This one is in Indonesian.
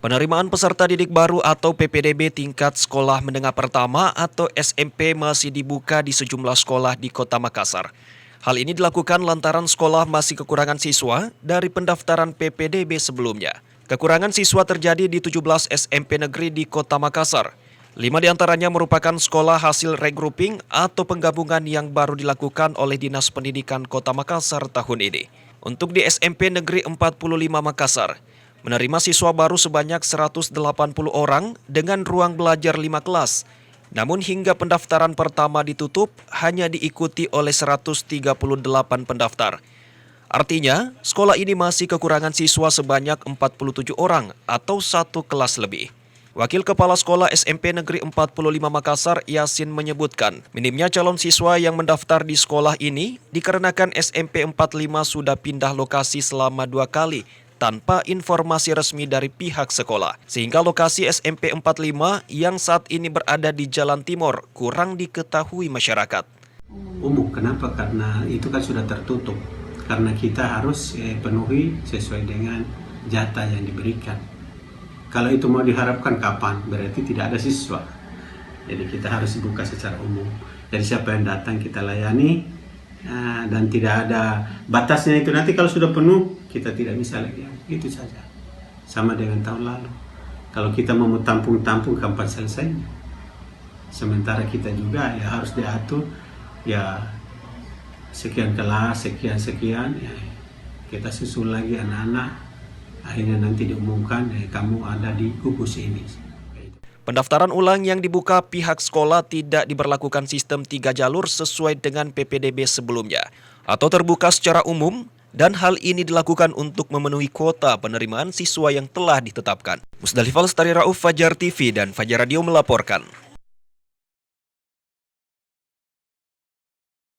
Penerimaan peserta didik baru atau PPDB tingkat sekolah menengah pertama atau SMP masih dibuka di sejumlah sekolah di Kota Makassar. Hal ini dilakukan lantaran sekolah masih kekurangan siswa dari pendaftaran PPDB sebelumnya. Kekurangan siswa terjadi di 17 SMP negeri di Kota Makassar. 5 diantaranya merupakan sekolah hasil regrouping atau penggabungan yang baru dilakukan oleh Dinas Pendidikan Kota Makassar tahun ini. Untuk di SMP Negeri 45 Makassar, menerima siswa baru sebanyak 180 orang dengan ruang belajar 5 kelas. Namun hingga pendaftaran pertama ditutup, hanya diikuti oleh 138 pendaftar. Artinya, sekolah ini masih kekurangan siswa sebanyak 47 orang atau satu kelas lebih. Wakil Kepala Sekolah SMP Negeri 45 Makassar, Yasin, menyebutkan minimnya calon siswa yang mendaftar di sekolah ini dikarenakan SMP 45 sudah pindah lokasi selama 2 kali tanpa informasi resmi dari pihak sekolah. Sehingga lokasi SMP 45 yang saat ini berada di Jalan Timur kurang diketahui masyarakat. Umum, kenapa? Karena itu kan sudah tertutup. Karena kita harus penuhi sesuai dengan jatah yang diberikan. Kalau itu mau diharapkan kapan? Berarti tidak ada siswa. Jadi kita harus buka secara umum. Jadi siapa yang datang kita layani dan tidak ada batasnya itu. Nanti kalau sudah penuh kita tidak bisa lagi. Itu saja. Sama dengan tahun lalu. Kalau kita mau tampung-tampung kapan selesainya? Sementara kita juga ya harus diatur ya sekian kelas, sekian ya, kita susul lagi anak-anak. Akhirnya nanti diumumkan kamu ada di gugus ini. Pendaftaran ulang yang dibuka pihak sekolah tidak diberlakukan sistem 3 jalur sesuai dengan PPDB sebelumnya atau terbuka secara umum, dan hal ini dilakukan untuk memenuhi kuota penerimaan siswa yang telah ditetapkan. Musdalifah Lestari Rauf, Fajar TV dan Fajar Radio melaporkan.